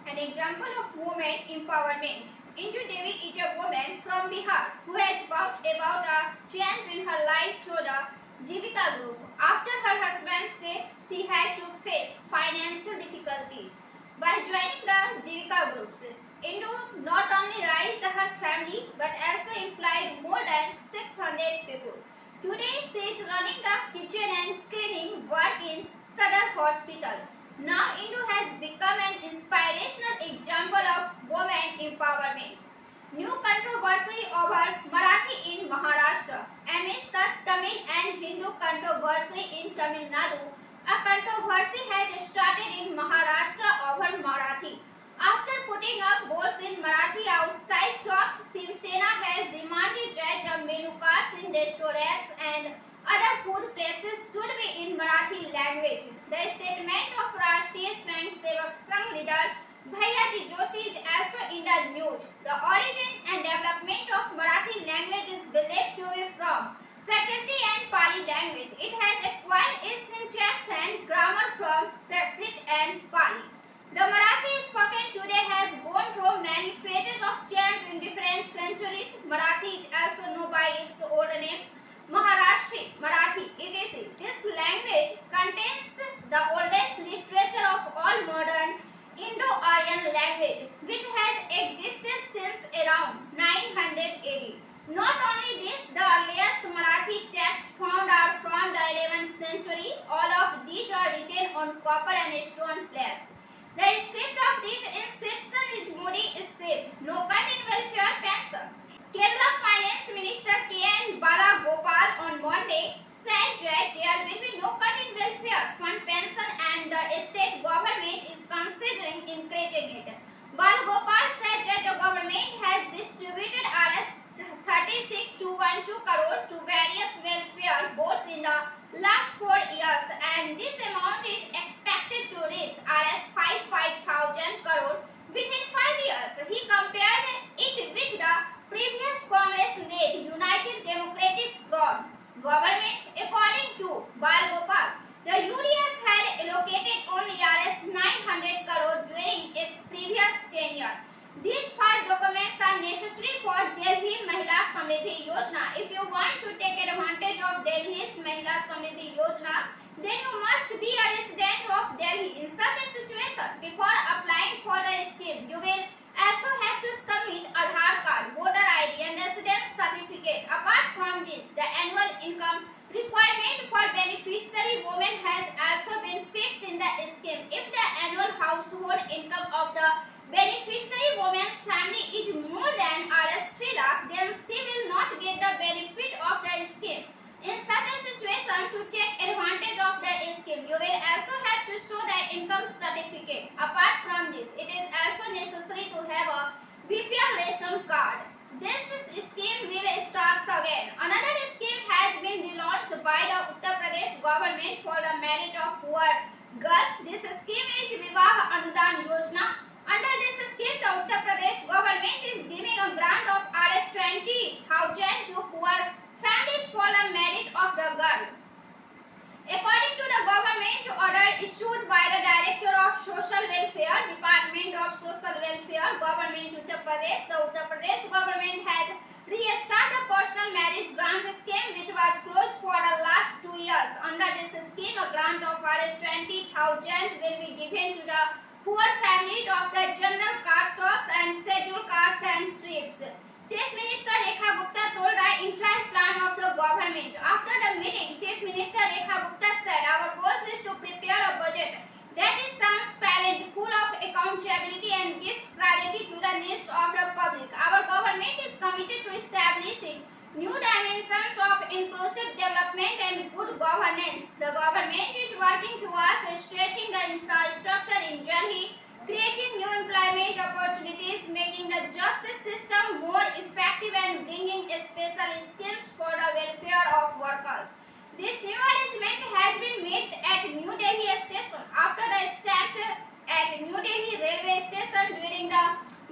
An example of women empowerment. Indu Devi is a woman from Bihar who has brought about a change in her life through the Jivika group. After her husband's death, she had to face financial difficulties. By joining the Jivika groups, Indu not only raised her family but also employed more than 600 people. Today, she is running the kitchen and cleaning work in Sadar Hospital. Now, Indu has become an inspirational example of women empowerment. New controversy over Marathi in Maharashtra. Amidst the Tamil and Hindu controversy in Tamil Nadu, a controversy has started in Maharashtra over Marathi. After putting up boards in Marathi outside shops, Shiv Sena has demanded that the menu cards in restaurants and other food places should be in Marathi language. The statement of Rashtriya Swayam Sevak Sangh leader Bhaiyaji Joshi is also in the news. The origin and development of Marathi language is believed to be from Prakriti and Pali language. It has acquired its syntax and grammar from Prakrit and Pali. The Marathi spoken today has gone through many phases of change in different centuries. Marathi is also known by its old names Maharashtrian, Marathi, etc. This language contains the oldest literature of all modern Indo-Aryan language, which has existed since around 900 AD. Not only this, the earliest Marathi texts found are from the 11th century. All of these are written on copper and stone plates. The script of this inscription is Modi script, no cut in welfare pension. Kerala Finance Minister K.N. Balagopal on Monday said that there will be no cut in welfare fund pension and the state government is considering increasing it. Balagopal said that the government has distributed Rs 36,212 crore to various welfare boards in the last 4 years and this amount is expected to reach Rs 55,000 crore within 5 years. He compared it with the previous Congress-led United Democratic Front government. According to Balagopal, the UDF had allocated only Rs 900 crore during its previous tenure. These 5 documents are necessary for Delhi Mahila Samriddhi Yojana. If you want to take advantage of Delhi's Mahila Samriddhi Yojana, then you must be a resident of Delhi. In such a situation, before applying for the scheme, you will also have to submit Aadhaar card, voter ID and residence certificate. Apart from this, the annual income requirement for beneficiary women has also been fixed in the scheme. If the annual household income of the beneficiary woman's family is more than Rs 3 lakh, then she will not get the benefit of the scheme. In such a situation, to take advantage of the scheme, you will also have to show the income certificate. Apart from this, it is also necessary to have a BPL ration card. This scheme will start again. Another scheme has been relaunched by the Uttar Pradesh government for the marriage of poor girls. This scheme is Vivah Anudan Yojana. Under this scheme, the Uttar Pradesh government is giving a grant of Rs 20,000 to poor families for the marriage of the girl. According to the government order issued by the Director of Social Welfare, Department of Social Welfare, Government Uttar Pradesh, the Uttar Pradesh government has restarted the personal marriage grant scheme which was closed for the last 2 years. Under this scheme, a grant of Rs 20,000 will be given to the poor families of the general castes and scheduled castes and tribes. Chief Minister Rekha Gupta told the entire plan of the government. After the meeting, Chief Minister Rekha Gupta said, "Our goal is to prepare a budget that is transparent, full of accountability and gives priority to the needs of the public. Our government is committed to establishing new dimensions of inclusive development and good governance. The government is working towards strengthening the infrastructure in Delhi, creating new employment opportunities, making the justice system more effective and bringing special schemes for the welfare of workers." This new arrangement has been made at New Delhi station after the stop at New Delhi railway station during the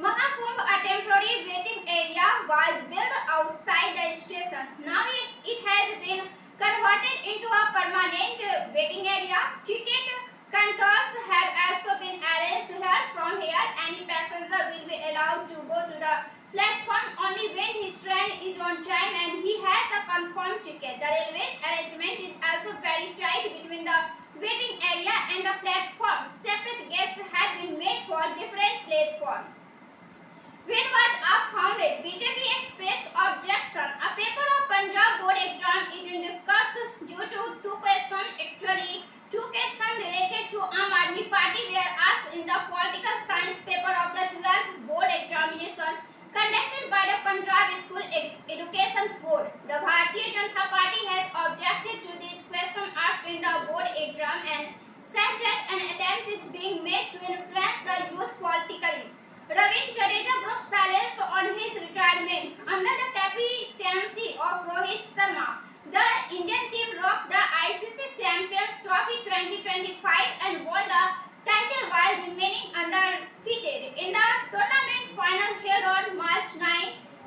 Mahakumbh. A temporary waiting area was built outside the station. Now it has been converted into a permanent waiting area. Ticket counters have also been arranged here from here and railway's arrangement is also very tight between the waiting area and the platform. Separate gates have been made for different platforms. When was up-founded, BJP expressed objection. A paper of Punjab board exam is discussed due to two questions related to Aam Aadmi Party were asked in the political science paper of the 12th board examination conducted by the Punjab School Education Board. The Bharatiya Janata Party has objected to these questions asked in the board exam and said that an attempt is being made to influence the youth politically. Ravindra Jadeja broke silence on his retirement under the captaincy of Rohit Sharma. The Indian team rocked the ICC Champions Trophy 2025 and won the title while remaining undefeated. In the tournament final held on March 9,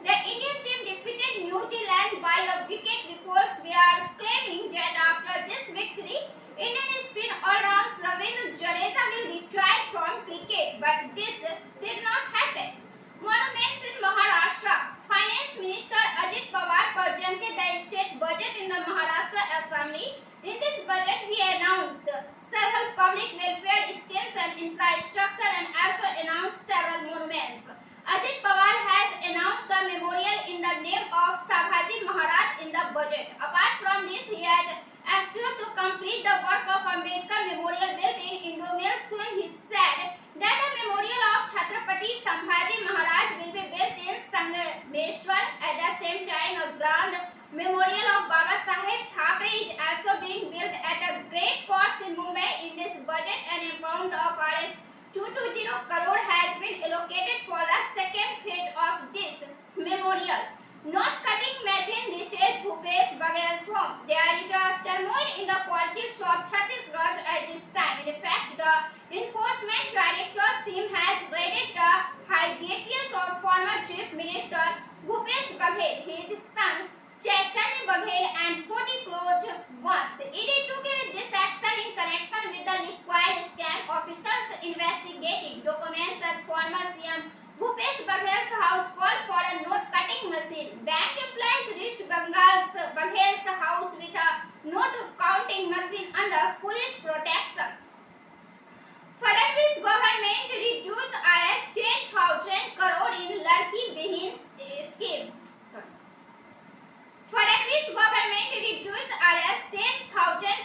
the Indian team defeated New Zealand by a wicket. Reports were claiming that after this victory, Indian spin all-round Ravindra Jadeja will retire from cricket, but this did not happen. Monuments in Maharashtra. Finance Minister Ajit Pawar presented the state budget in the Maharashtra Assembly. In this budget, he announced several public welfare schemes and infrastructure and also announced several monuments. Ajit Pawar has announced a memorial in the name of Sambhaji Maharaj in the budget. Apart from this, he has assured to complete the work of Ambedkar Memorial built in Indomil soon. He said that a memorial of Chhatrapati Sambhaji Maharaj will be built in Sangameshwar. At the same time, a grand memorial of Baba Saheb Thackeray is also being built at a great cost in Mumbai. In this budget, an amount of Rs 220 crore has been allocated for the second phase of this memorial. Not cutting machine reaches Bhupesh Baghel's home. There is a turmoil in the politics of Chhattisgarh at this time. In fact, the Enforcement Director's team has raided the hiatus of former Chief Minister Bhupesh Baghel, his son Chaitanya Baghel and 40 close ones. ED took this action in connection with the liquid scam. Officers investigating documents at former CM Bhupesh Baghel's house called for a note-cutting machine. Bank employees reached Baghel's house with a note-counting machine under police protection. Fadnavis government reduced Rs 10,000 crore in Ladki Behin scheme. Fadnavis government reduced Rs 10,000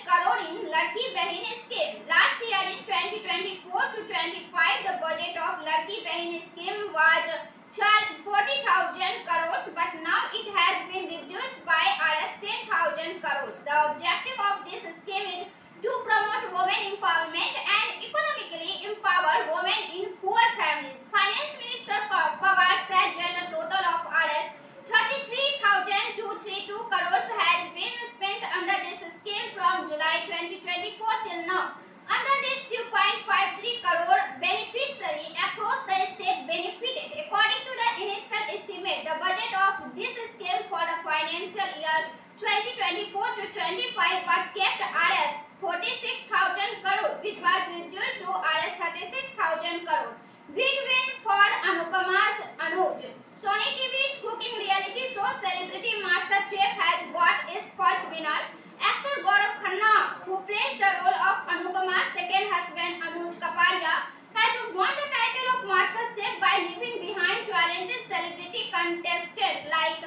crore in Ladki Behin scheme. Last year in 2024 to 25, the budget of Ladki Behin scheme was 40,000 crores, but now it has been reduced by Rs 10,000 crores. The objective of this scheme is to promote women empowerment and economically empower women in poor families. Finance Minister Pawar said that a total of Rs 33,232 crores has been spent under this scheme from July 2024 till now. Under this, 2.53 crore beneficiaries across the state benefited. According to the initial estimate, the budget of this scheme for the financial year 2024 to 25 was kept Rs 46,000 crore, which was reduced to Rs 36,000 crore. Big win for Anupama's Anuj. Sony TV's cooking reality show Celebrity Master Chef has got its first winner. Actor Gaurav Khanna, who plays the role of Anupama's second husband Anuj Kapadia, has won the title of Master Chef by leaving behind talented celebrity contestants like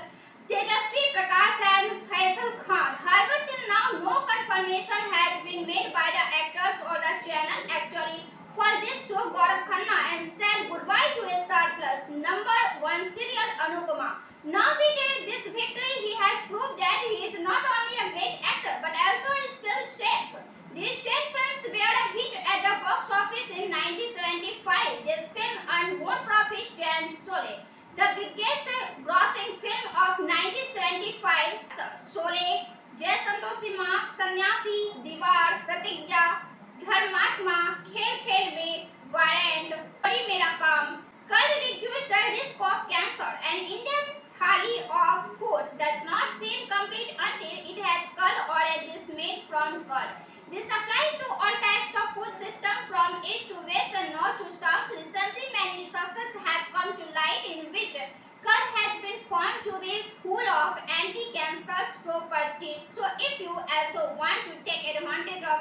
Tejasvi Prakash and Faisal Khan. However, till now, no confirmation has been made by the actors or the channel. Actually, for this show, Gaurav Khanna and said goodbye to Star Plus #1 serial Anupama. Now with this victory, he has proved that he is not only a great actor but also a skilled chef. These state films were a hit at the box office in 1975. This film earned more profit than Sholay, the biggest grossing film of 1975. Sholay, Jai Santoshi Maa, Sannyasi, Diwar, Pratigya, Dharmatma, Khel Khel Mein, Warrant, Kari Mera Kaam, curd reduced the risk of cancer. An Indian thali of food does not seem complete until it has curd or a dish made from curd. This applies to all types of food systems from east to west and north to south. Recently, many researches have come to light in which curd has been found to be full of anti-cancer properties. So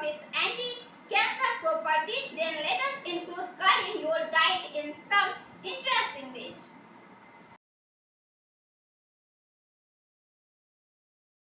of its anti-cancer properties, then let us include curry in your diet in